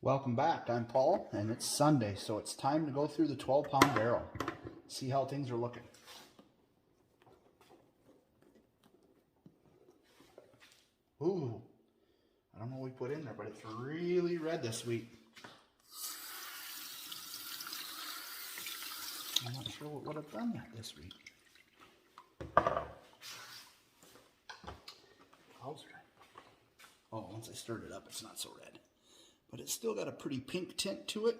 Welcome back. I'm Paul, and it's Sunday, so it's time to go through the 12-pound barrel. See how things are looking. Ooh, I don't know what we put in there, but it's really red this week. I'm not sure what would have done that this week. How's it? Oh, once I stirred it up, it's not so red. But it's still got a pretty pink tint to it.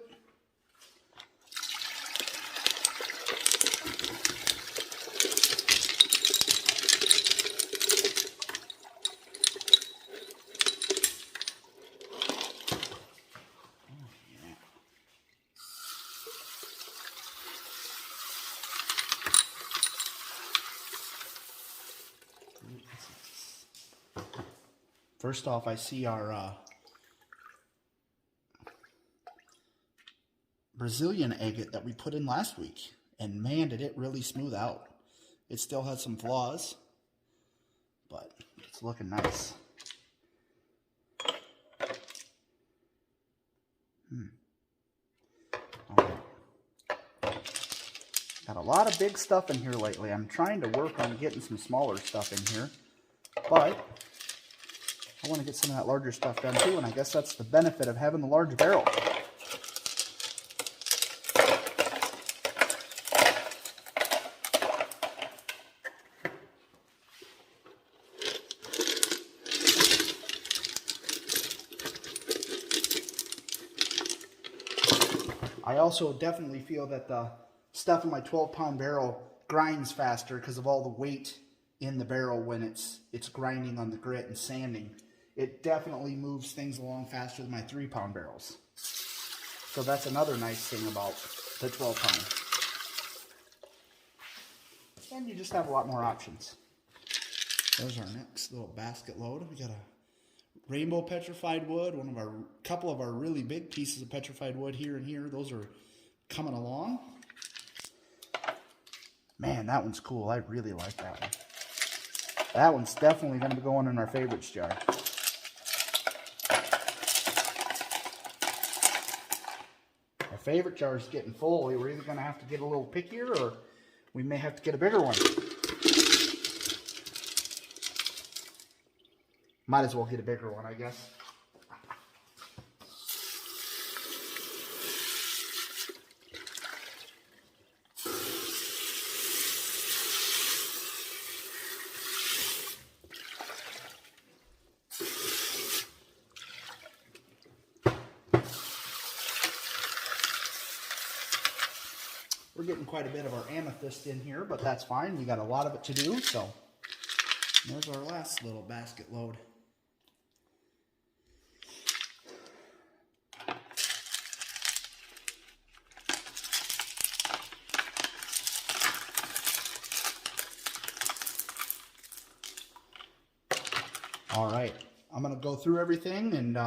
First off, I see our Brazilian agate that we put in last week, and man, did it really smooth out. It still has some flaws, but it's looking nice. All right. Got a lot of big stuff in here lately. I'm trying to work on getting some smaller stuff in here, but I want to get some of that larger stuff done too, and I guess that's the benefit of having the large barrel. I also definitely feel that the stuff in my 12-pound barrel grinds faster because of all the weight in the barrel when it's grinding on the grit and sanding. It definitely moves things along faster than my 3-pound barrels. So that's another nice thing about the 12-pound. And you just have a lot more options. There's our next little basket load. We got a rainbow petrified wood, couple of our really big pieces of petrified wood here and here. Those are coming along. Man, that one's cool. I really like that one. That one's definitely going to be going in our favorites jar. Our favorite jar is getting full. We're either going to have to get a little pickier, or we may have to get a bigger one. Might as well get a bigger one, I guess. We're getting quite a bit of our amethyst in here, but that's fine. We got a lot of it to do, so there's our last little basket load. All right, I'm going to go through everything, and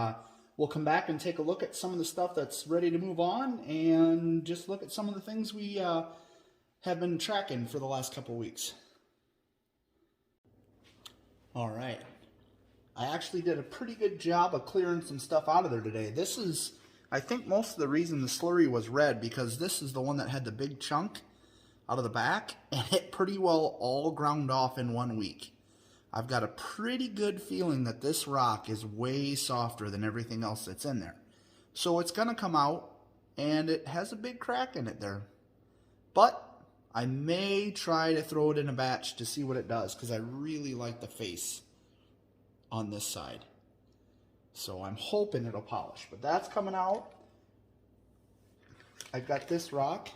we'll come back and take a look at some of the stuff that's ready to move on, and just look at some of the things we have been tracking for the last couple weeks. All right, I actually did a pretty good job of clearing some stuff out of there today. This is, I think, most of the reason the slurry was red, because this is the one that had the big chunk out of the back, and it pretty well all ground off in 1 week. I've got a pretty good feeling that this rock is way softer than everything else that's in there. So it's going to come out, and it has a big crack in it there. But I may try to throw it in a batch to see what it does, because I really like the face on this side. So I'm hoping it'll polish, but that's coming out. I've got this rock.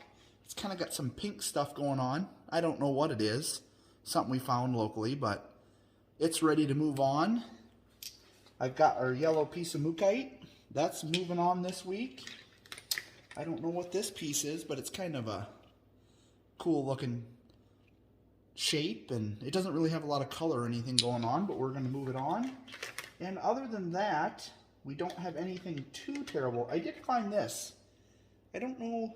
It's kind of got some pink stuff going on. I don't know what it is. Something we found locally, but it's ready to move on. I've got our yellow piece of mookaite. That's moving on this week. I don't know what this piece is, but it's kind of a cool looking shape, and it doesn't really have a lot of color or anything going on, but we're going to move it on. And other than that, we don't have anything too terrible. I did find this. I don't know.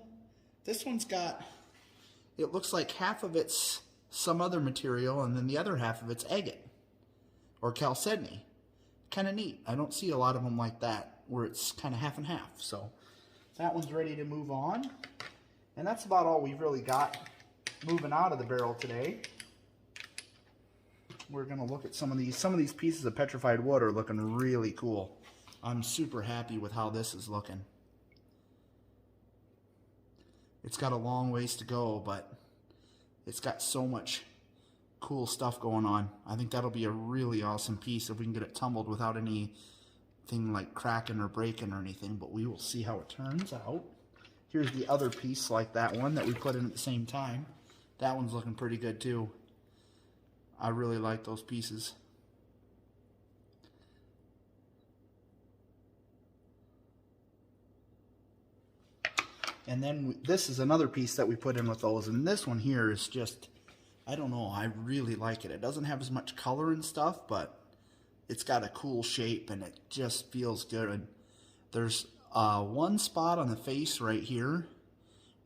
This one's got, it looks like half of it's some other material, and then the other half of it's agate or chalcedony. Kind of neat. I don't see a lot of them like that where it's kind of half and half. So that one's ready to move on. And that's about all we've really got moving out of the barrel today. We're going to look at some of these pieces of petrified wood are looking really cool. I'm super happy with how this is looking. It's got a long ways to go, but it's got so much cool stuff going on. I think that'll be a really awesome piece if we can get it tumbled without anything like cracking or breaking or anything, but we will see how it turns out. Here's the other piece like that one that we put in at the same time. That one's looking pretty good too. I really like those pieces. And then this is another piece that we put in with those, and this one here is just, I don't know, I really like it. It doesn't have as much color and stuff, but it's got a cool shape and it just feels good. And there's one spot on the face right here,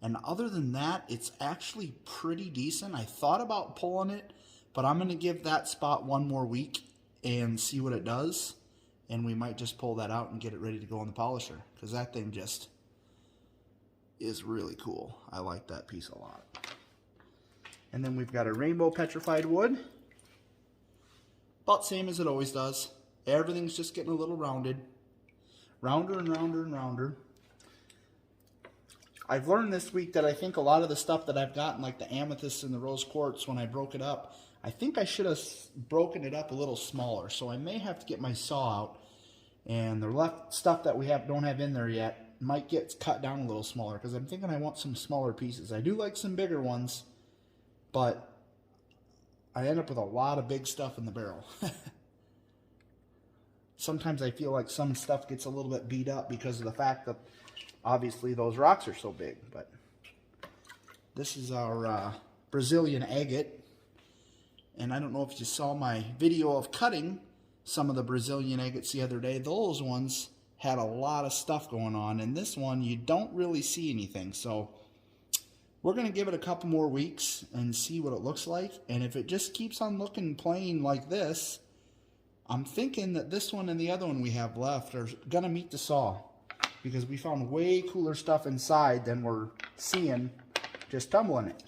and other than that, it's actually pretty decent. I thought about pulling it, but I'm going to give that spot one more week and see what it does, and we might just pull that out and get it ready to go on the polisher, because that thing just is really cool. I like that piece a lot. And then we've got a rainbow petrified wood. About the same as it always does. Everything's just getting a little rounded. Rounder and rounder and rounder. I've learned this week that I think a lot of the stuff that I've gotten, like the amethyst and the rose quartz, when I broke it up, I think I should have broken it up a little smaller. So I may have to get my saw out, and the left stuff that we don't have in there yet might get cut down a little smaller, because I'm thinking I want some smaller pieces. I do like some bigger ones, but I end up with a lot of big stuff in the barrel. Sometimes I feel like some stuff gets a little bit beat up because of the fact that obviously those rocks are so big. But this is our Brazilian agate, and I don't know if you saw my video of cutting some of the Brazilian agates the other day. Those ones had a lot of stuff going on, and this one you don't really see anything. So we're going to give it a couple more weeks and see what it looks like, and if it just keeps on looking plain like this, I'm thinking that this one and the other one we have left are going to meet the saw, because we found way cooler stuff inside than we're seeing just tumbling it.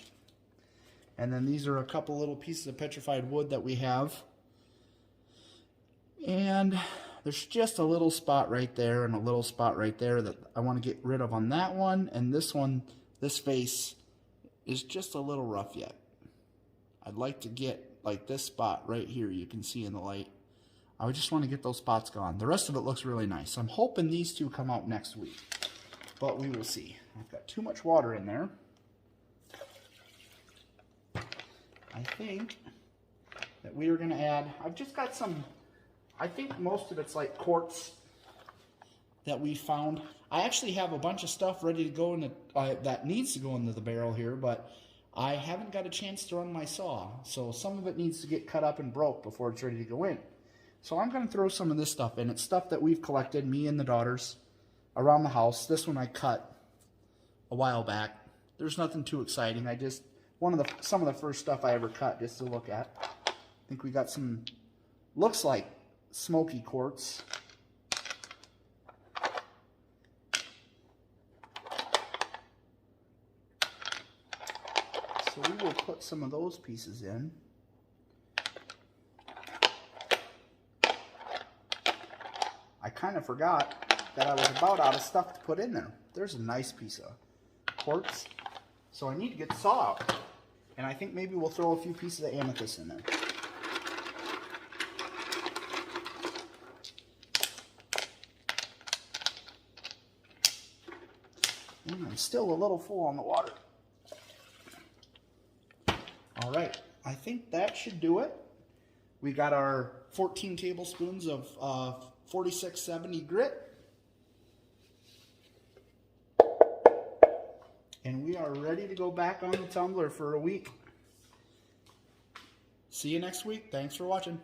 And then these are a couple little pieces of petrified wood that we have, and there's just a little spot right there and a little spot right there that I want to get rid of on that one. And this one, this face is just a little rough yet. I'd like to get like this spot right here you can see in the light. I would just want to get those spots gone. The rest of it looks really nice. I'm hoping these two come out next week, but we will see. I've got too much water in there. I think that we are going to add, I've just got some, I think most of it's like quartz that we found. I actually have a bunch of stuff ready to go in that needs to go into the barrel here, but I haven't got a chance to run my saw. So some of it needs to get cut up and broke before it's ready to go in. So I'm going to throw some of this stuff in. It's stuff that we've collected, me and the daughters, around the house. This one I cut a while back. There's nothing too exciting. I just, some of the first stuff I ever cut just to look at. I think we got some, looks like smoky quartz. So we will put some of those pieces in. I kind of forgot that I was about out of stuff to put in there. There's a nice piece of quartz. So I need to get the saw out. And I think maybe we'll throw a few pieces of amethyst in there. And I'm still a little full on the water. All right, I think that should do it. We got our 14 tablespoons of 4670 grit. And we are ready to go back on the tumbler for a week. See you next week. Thanks for watching.